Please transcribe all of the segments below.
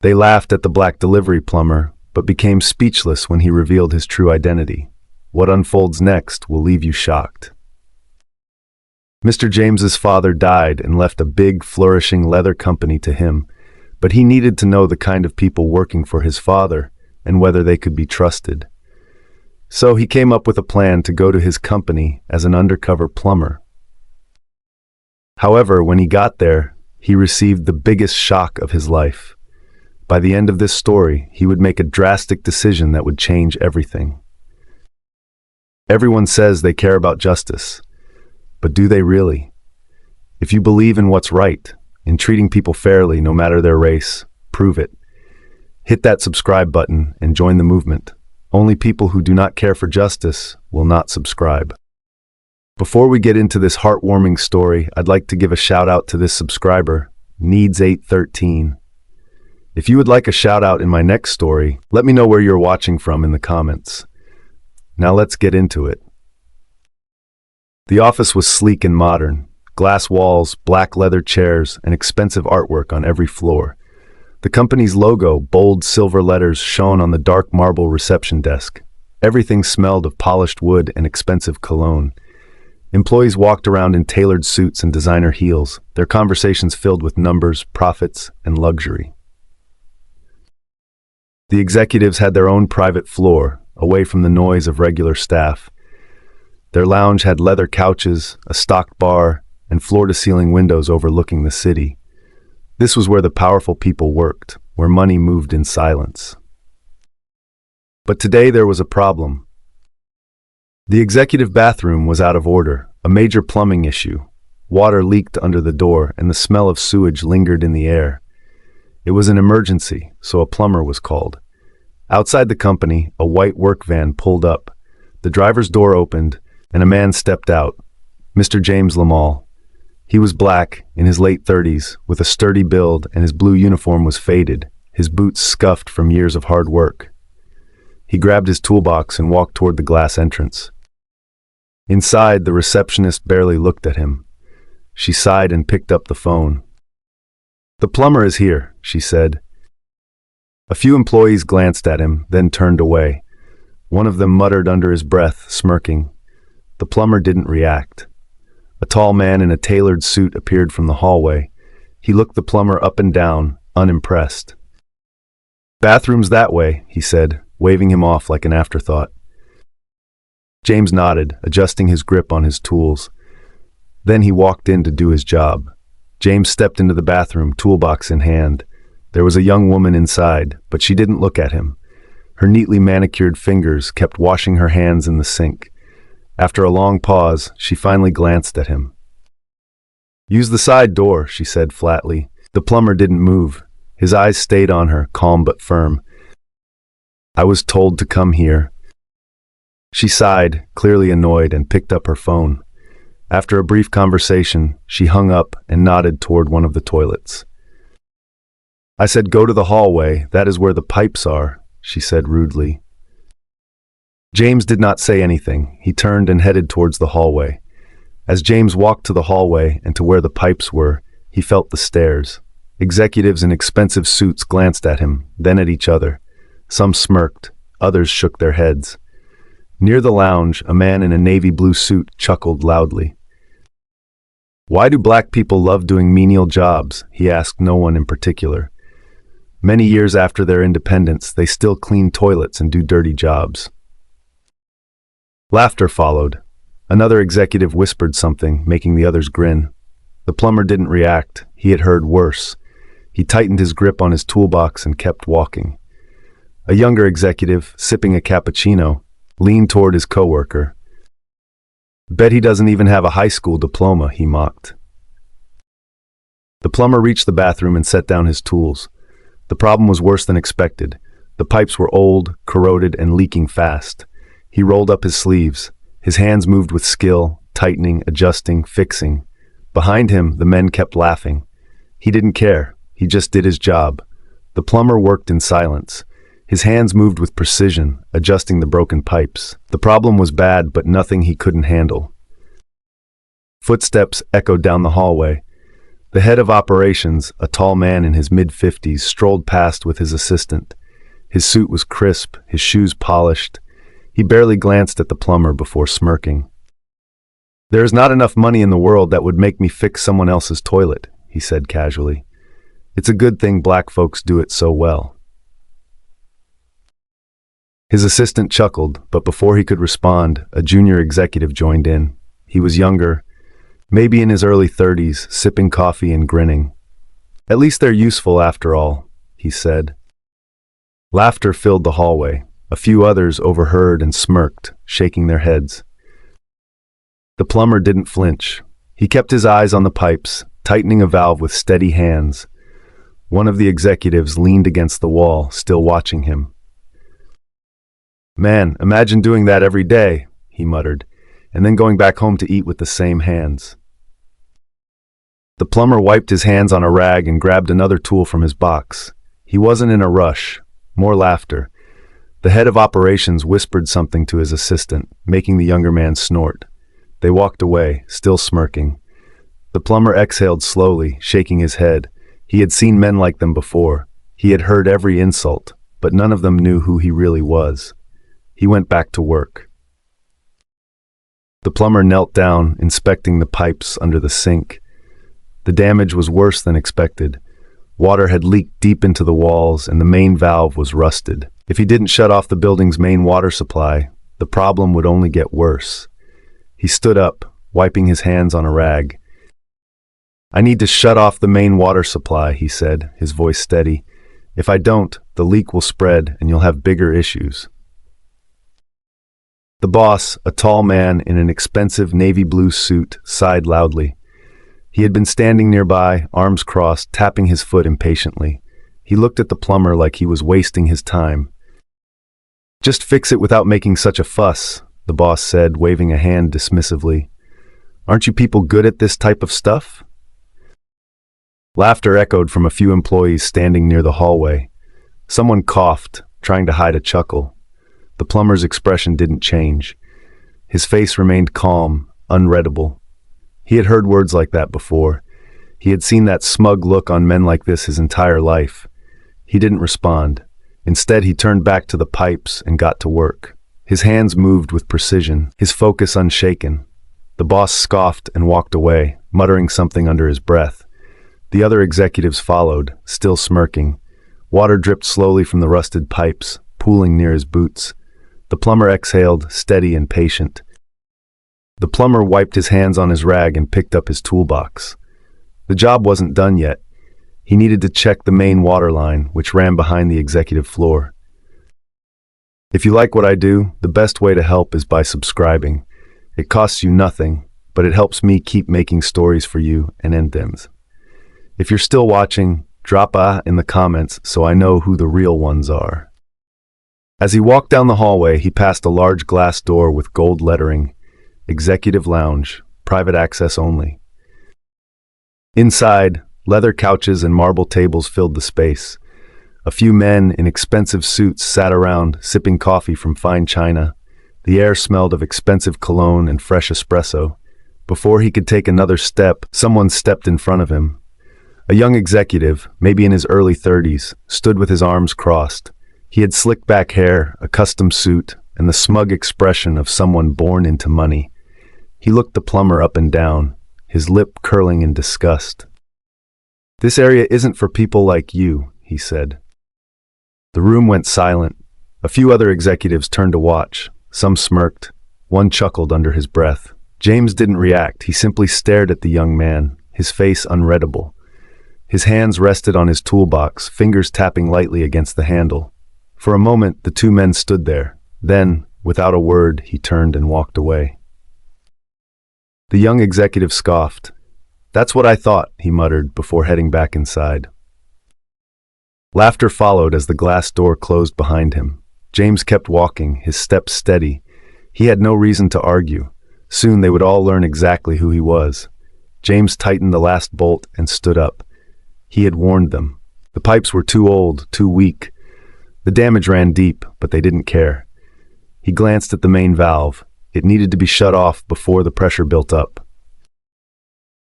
They laughed at the black delivery plumber, but became speechless when he revealed his true identity. What unfolds next will leave you shocked. Mr. James's father died and left a big, flourishing leather company to him, but he needed to know the kind of people working for his father and whether they could be trusted. So he came up with a plan to go to his company as an undercover plumber. However, when he got there, he received the biggest shock of his life. By the end of this story, he would make a drastic decision that would change everything. Everyone says they care about justice, but do they really? If you believe in what's right, in treating people fairly no matter their race, prove it. Hit that subscribe button and join the movement. Only people who do not care for justice will not subscribe. Before we get into this heartwarming story, I'd like to give a shout out to this subscriber, Needs813. If you would like a shout out in my next story, let me know where you're watching from in the comments. Now let's get into it. The office was sleek and modern. Glass walls, black leather chairs, and expensive artwork on every floor. The company's logo, bold silver letters, shone on the dark marble reception desk. Everything smelled of polished wood and expensive cologne. Employees walked around in tailored suits and designer heels, their conversations filled with numbers, profits, and luxury. The executives had their own private floor, away from the noise of regular staff. Their lounge had leather couches, a stocked bar, and floor-to-ceiling windows overlooking the city. This was where the powerful people worked, where money moved in silence. But today there was a problem. The executive bathroom was out of order, a major plumbing issue. Water leaked under the door, and the smell of sewage lingered in the air. It was an emergency, so a plumber was called. Outside the company, a white work van pulled up. The driver's door opened, and a man stepped out. Mr. James Lamal. He was black, in his late 30s, with a sturdy build, and his blue uniform was faded, his boots scuffed from years of hard work. He grabbed his toolbox and walked toward the glass entrance. Inside, the receptionist barely looked at him. She sighed and picked up the phone. "The plumber is here," she said. A few employees glanced at him, then turned away. One of them muttered under his breath, smirking. The plumber didn't react. A tall man in a tailored suit appeared from the hallway. He looked the plumber up and down, unimpressed. "Bathroom's that way," he said, waving him off like an afterthought. James nodded, adjusting his grip on his tools. Then he walked in to do his job. James stepped into the bathroom, toolbox in hand. There was a young woman inside, but she didn't look at him. Her neatly manicured fingers kept washing her hands in the sink. After a long pause, she finally glanced at him. "Use the side door," she said flatly. The plumber didn't move. His eyes stayed on her, calm but firm. "I was told to come here." She sighed, clearly annoyed, and picked up her phone. After a brief conversation, she hung up and nodded toward one of the toilets. "I said go to the hallway, that is where the pipes are," she said rudely. James did not say anything. He turned and headed towards the hallway. As James walked to the hallway and to where the pipes were, he felt the stares. Executives in expensive suits glanced at him, then at each other. Some smirked, others shook their heads. Near the lounge, a man in a navy blue suit chuckled loudly. "Why do black people love doing menial jobs?" he asked no one in particular. Many years after their independence, they still clean toilets and do dirty jobs. Laughter followed. Another executive whispered something, making the others grin. The plumber didn't react. He had heard worse. He tightened his grip on his toolbox and kept walking. A younger executive, sipping a cappuccino, leaned toward his coworker. "Bet he doesn't even have a high school diploma," he mocked. The plumber reached the bathroom and set down his tools. The problem was worse than expected. The pipes were old, corroded, and leaking fast. He rolled up his sleeves. His hands moved with skill, tightening, adjusting, fixing. Behind him, the men kept laughing. He didn't care. He just did his job. The plumber worked in silence. His hands moved with precision, adjusting the broken pipes. The problem was bad, but nothing he couldn't handle. Footsteps echoed down the hallway. The head of operations, a tall man in his mid-50s, strolled past with his assistant. His suit was crisp, his shoes polished. He barely glanced at the plumber before smirking. "There is not enough money in the world that would make me fix someone else's toilet," he said casually. "It's a good thing black folks do it so well." His assistant chuckled, but before he could respond, a junior executive joined in. He was younger, maybe in his early 30s, sipping coffee and grinning. "At least they're useful after all," he said. Laughter filled the hallway. A few others overheard and smirked, shaking their heads. The plumber didn't flinch. He kept his eyes on the pipes, tightening a valve with steady hands. One of the executives leaned against the wall, still watching him. "Man, imagine doing that every day," he muttered, and then going back home to eat with the same hands. The plumber wiped his hands on a rag and grabbed another tool from his box. He wasn't in a rush. More laughter. The head of operations whispered something to his assistant, making the younger man snort. They walked away, still smirking. The plumber exhaled slowly, shaking his head. He had seen men like them before. He had heard every insult, but none of them knew who he really was. He went back to work. The plumber knelt down, inspecting the pipes under the sink. The damage was worse than expected. Water had leaked deep into the walls, and the main valve was rusted. If he didn't shut off the building's main water supply, the problem would only get worse. He stood up, wiping his hands on a rag. "I need to shut off the main water supply," he said, his voice steady. "If I don't, the leak will spread and you'll have bigger issues." The boss, a tall man in an expensive navy blue suit, sighed loudly. He had been standing nearby, arms crossed, tapping his foot impatiently. He looked at the plumber like he was wasting his time. "Just fix it without making such a fuss," the boss said, waving a hand dismissively. "Aren't you people good at this type of stuff?" Laughter echoed from a few employees standing near the hallway. Someone coughed, trying to hide a chuckle. The plumber's expression didn't change. His face remained calm, unreadable. He had heard words like that before. He had seen that smug look on men like this his entire life. He didn't respond. Instead, he turned back to the pipes and got to work. His hands moved with precision, his focus unshaken. The boss scoffed and walked away, muttering something under his breath. The other executives followed, still smirking. Water dripped slowly from the rusted pipes, pooling near his boots. The plumber exhaled, steady and patient. The plumber wiped his hands on his rag and picked up his toolbox. The job wasn't done yet. He needed to check the main water line, which ran behind the executive floor. If you like what I do, the best way to help is by subscribing. It costs you nothing, but it helps me keep making stories for you and end them. If you're still watching, drop a in the comments so I know who the real ones are. As he walked down the hallway, he passed a large glass door with gold lettering. Executive Lounge, private access only. Inside, leather couches and marble tables filled the space. A few men in expensive suits sat around, sipping coffee from fine china. The air smelled of expensive cologne and fresh espresso. Before he could take another step, someone stepped in front of him. A young executive, maybe in his early 30s, stood with his arms crossed. He had slicked back hair, a custom suit, and the smug expression of someone born into money. He looked the plumber up and down, his lip curling in disgust. "This area isn't for people like you," he said. The room went silent. A few other executives turned to watch. Some smirked. One chuckled under his breath. James didn't react. He simply stared at the young man, his face unreadable. His hands rested on his toolbox, fingers tapping lightly against the handle. For a moment, the two men stood there. Then, without a word, he turned and walked away. The young executive scoffed. "That's what I thought," he muttered before heading back inside. Laughter followed as the glass door closed behind him. James kept walking, his steps steady. He had no reason to argue. Soon they would all learn exactly who he was. James tightened the last bolt and stood up. He had warned them. The pipes were too old, too weak. The damage ran deep, but they didn't care. He glanced at the main valve. It needed to be shut off before the pressure built up.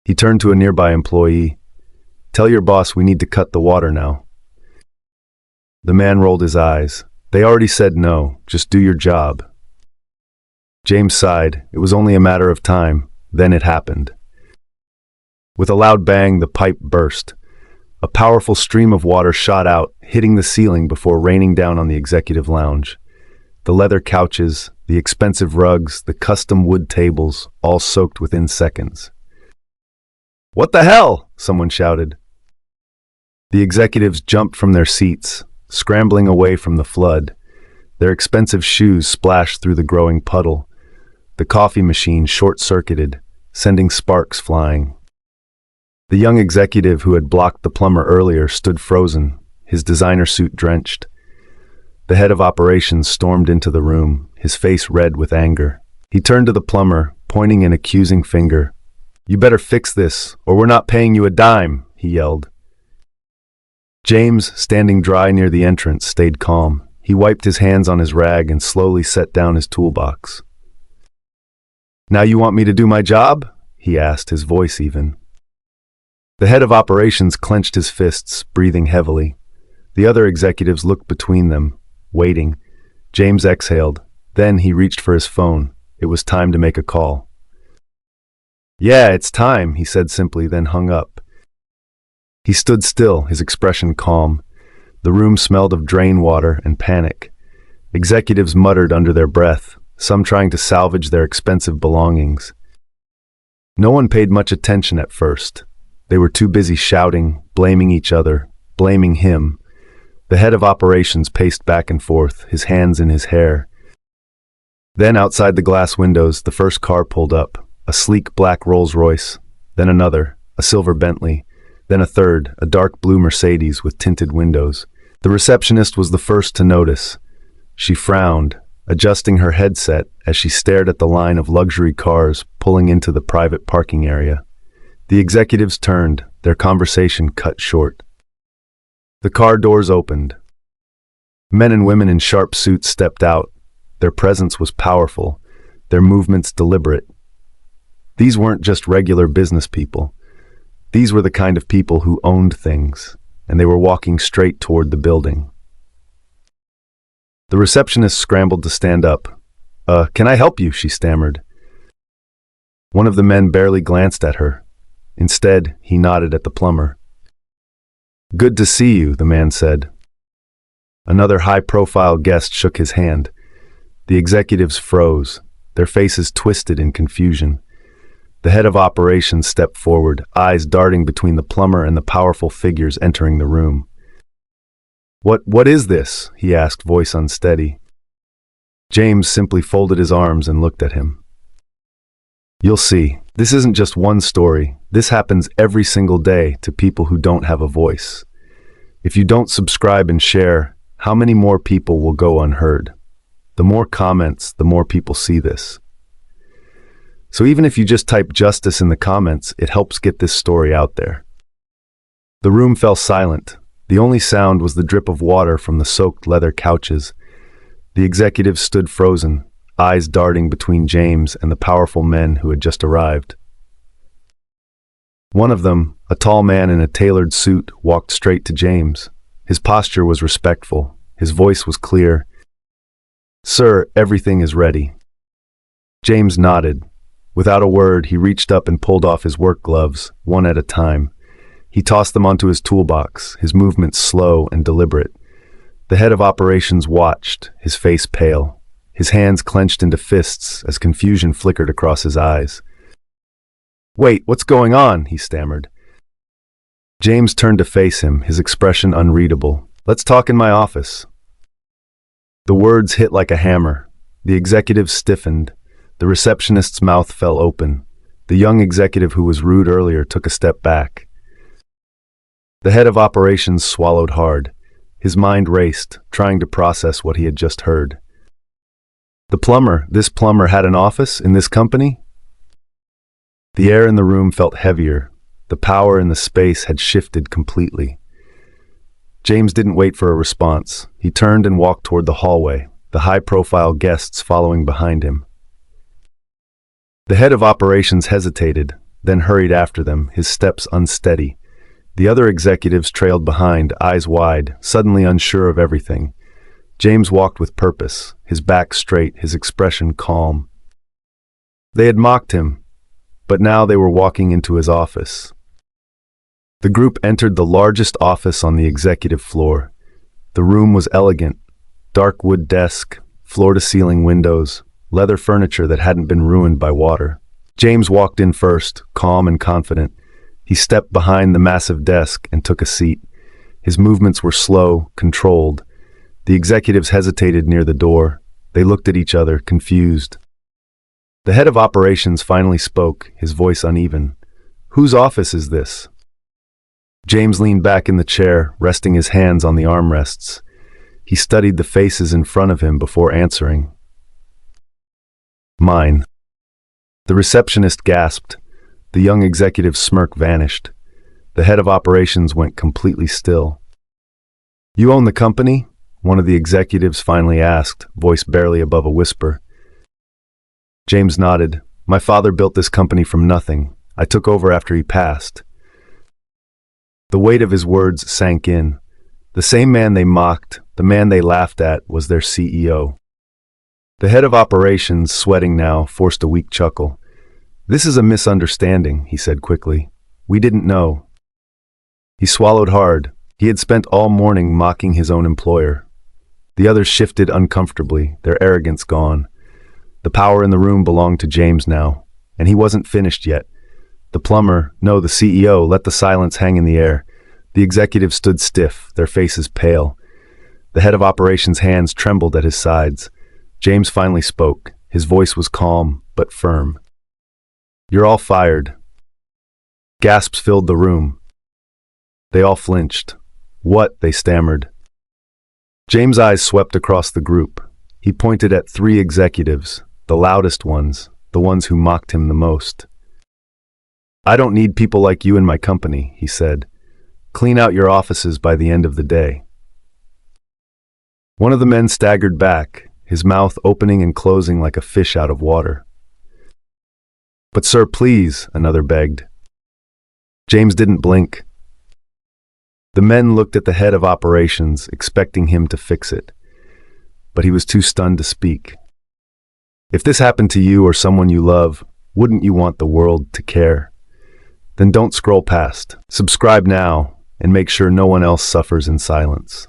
He turned to a nearby employee. Tell your boss we need to cut the water now." The man rolled his eyes. "They already said no, just do your job." James sighed. It was only a matter of time. Then it happened. With a loud bang, the pipe burst. A powerful stream of water shot out, hitting the ceiling before raining down on the executive lounge. The leather couches, the expensive rugs, the custom wood tables, all soaked within seconds. "What the hell?" someone shouted. The executives jumped from their seats, scrambling away from the flood. Their expensive shoes splashed through the growing puddle. The coffee machine short-circuited, sending sparks flying. The young executive who had blocked the plumber earlier stood frozen, his designer suit drenched. The head of operations stormed into the room, his face red with anger. He turned to the plumber, pointing an accusing finger. "You better fix this, or we're not paying you a dime," he yelled. James, standing dry near the entrance, stayed calm. He wiped his hands on his rag and slowly set down his toolbox. "Now you want me to do my job?" he asked, his voice even. The head of operations clenched his fists, breathing heavily. The other executives looked between them, waiting. James exhaled. Then he reached for his phone. It was time to make a call. "Yeah, it's time," he said simply, then hung up. He stood still, his expression calm. The room smelled of drain water and panic. Executives muttered under their breath, some trying to salvage their expensive belongings. No one paid much attention at first. They were too busy shouting, blaming each other, blaming him. The head of operations paced back and forth, his hands in his hair. Then outside the glass windows, the first car pulled up, a sleek black Rolls-Royce, then another, a silver Bentley, then a third, a dark blue Mercedes with tinted windows. The receptionist was the first to notice. She frowned, adjusting her headset as she stared at the line of luxury cars pulling into the private parking area. The executives turned, their conversation cut short. The car doors opened. Men and women in sharp suits stepped out. Their presence was powerful, their movements deliberate. These weren't just regular business people. These were the kind of people who owned things, and they were walking straight toward the building. The receptionist scrambled to stand up. Can I help you?" she stammered. One of the men barely glanced at her. Instead, he nodded at the plumber. "Good to see you," the man said. Another high-profile guest shook his hand. The executives froze, their faces twisted in confusion. The head of operations stepped forward, eyes darting between the plumber and the powerful figures entering the room. What is this?" he asked, voice unsteady. James simply folded his arms and looked at him. "You'll see. This isn't just one story. This happens every single day to people who don't have a voice. If you don't subscribe and share, how many more people will go unheard? The more comments, the more people see this. So even if you just type justice in the comments, it helps get this story out there." The room fell silent. The only sound was the drip of water from the soaked leather couches. The executives stood frozen, eyes darting between James and the powerful men who had just arrived. One of them, a tall man in a tailored suit, walked straight to James. His posture was respectful. His voice was clear. "Sir, everything is ready." James nodded. Without a word, he reached up and pulled off his work gloves, one at a time. He tossed them onto his toolbox, his movements slow and deliberate. The head of operations watched, his face pale. His hands clenched into fists as confusion flickered across his eyes. "Wait, what's going on?" he stammered. James turned to face him, his expression unreadable. "Let's talk in my office." The words hit like a hammer. The executive stiffened. The receptionist's mouth fell open. The young executive who was rude earlier took a step back. The head of operations swallowed hard. His mind raced, trying to process what he had just heard. This plumber had an office in this company? The air in the room felt heavier. The power in the space had shifted completely. James didn't wait for a response. He turned and walked toward the hallway, the high-profile guests following behind him. The head of operations hesitated, then hurried after them, his steps unsteady. The other executives trailed behind, eyes wide, suddenly unsure of everything. James walked with purpose, his back straight, his expression calm. They had mocked him, but now they were walking into his office. The group entered the largest office on the executive floor. The room was elegant, dark wood desk, floor-to-ceiling windows, leather furniture that hadn't been ruined by water. James walked in first, calm and confident. He stepped behind the massive desk and took a seat. His movements were slow, controlled. The executives hesitated near the door. They looked at each other, confused. The head of operations finally spoke, his voice uneven. "Whose office is this?" James leaned back in the chair, resting his hands on the armrests. He studied the faces in front of him before answering. "Mine." The receptionist gasped. The young executive's smirk vanished. The head of operations went completely still. "You own the company?" one of the executives finally asked, voice barely above a whisper. James nodded. "My father built this company from nothing. I took over after he passed." The weight of his words sank in. The same man they mocked, the man they laughed at, was their CEO. The head of operations, sweating now, forced a weak chuckle. "This is a misunderstanding," he said quickly. "We didn't know." He swallowed hard. He had spent all morning mocking his own employer. The others shifted uncomfortably, their arrogance gone. The power in the room belonged to James now, and he wasn't finished yet. The plumber, no, the CEO, let the silence hang in the air. The executives stood stiff, their faces pale. The head of operations' hands trembled at his sides. James finally spoke. His voice was calm, but firm. "You're all fired." Gasps filled the room. They all flinched. "What?" they stammered. James' eyes swept across the group. He pointed at 3 executives, the loudest ones, the ones who mocked him the most. "I don't need people like you in my company," he said. "Clean out your offices by the end of the day." One of the men staggered back, his mouth opening and closing like a fish out of water. "But sir, please," another begged. James didn't blink. The men looked at the head of operations, expecting him to fix it. But he was too stunned to speak. "If this happened to you or someone you love, wouldn't you want the world to care? Then don't scroll past. Subscribe now, and make sure no one else suffers in silence."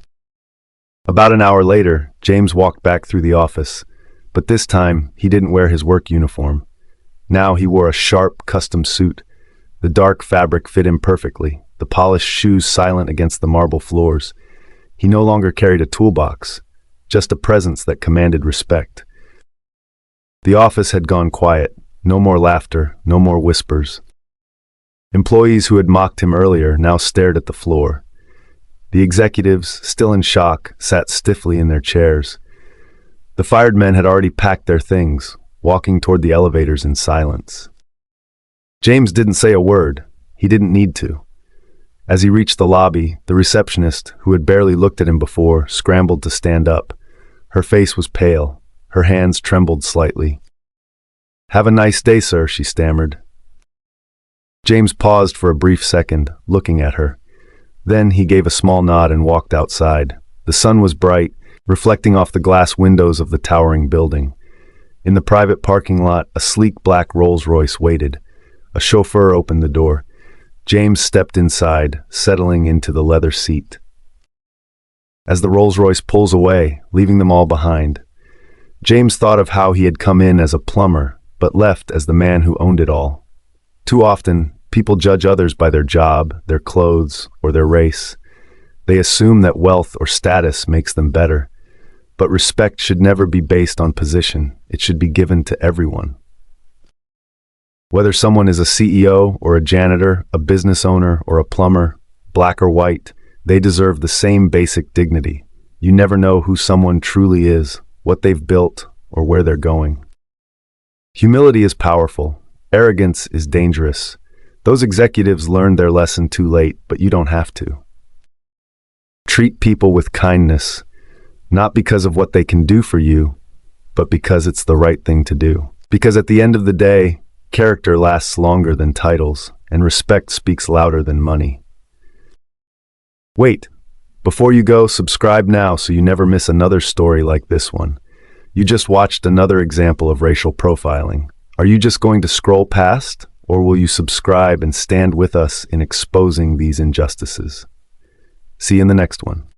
About an hour later, James walked back through the office, but this time he didn't wear his work uniform. Now he wore a sharp, custom suit. The dark fabric fit him perfectly, the polished shoes silent against the marble floors. He no longer carried a toolbox, just a presence that commanded respect. The office had gone quiet. No more laughter, no more whispers. Employees who had mocked him earlier now stared at the floor. The executives, still in shock, sat stiffly in their chairs. The fired men had already packed their things, walking toward the elevators in silence. James didn't say a word. He didn't need to. As he reached the lobby, the receptionist, who had barely looked at him before, scrambled to stand up. Her face was pale. Her hands trembled slightly. "Have a nice day, sir," she stammered. James paused for a brief second, looking at her. Then he gave a small nod and walked outside. The sun was bright, reflecting off the glass windows of the towering building. In the private parking lot, a sleek black Rolls-Royce waited. A chauffeur opened the door. James stepped inside, settling into the leather seat. As the Rolls-Royce pulls away, leaving them all behind, James thought of how he had come in as a plumber, but left as the man who owned it all. Too often, people judge others by their job, their clothes, or their race. They assume that wealth or status makes them better. But respect should never be based on position. It should be given to everyone. Whether someone is a CEO or a janitor, a business owner or a plumber, black or white, they deserve the same basic dignity. You never know who someone truly is, what they've built, or where they're going. Humility is powerful. Arrogance is dangerous. Those executives learned their lesson too late, but you don't have to. Treat people with kindness, not because of what they can do for you, but because it's the right thing to do. Because at the end of the day, character lasts longer than titles, and respect speaks louder than money. Wait, before you go, subscribe now so you never miss another story like this one. You just watched another example of racial profiling. Are you just going to scroll past, or will you subscribe and stand with us in exposing these injustices? See you in the next one.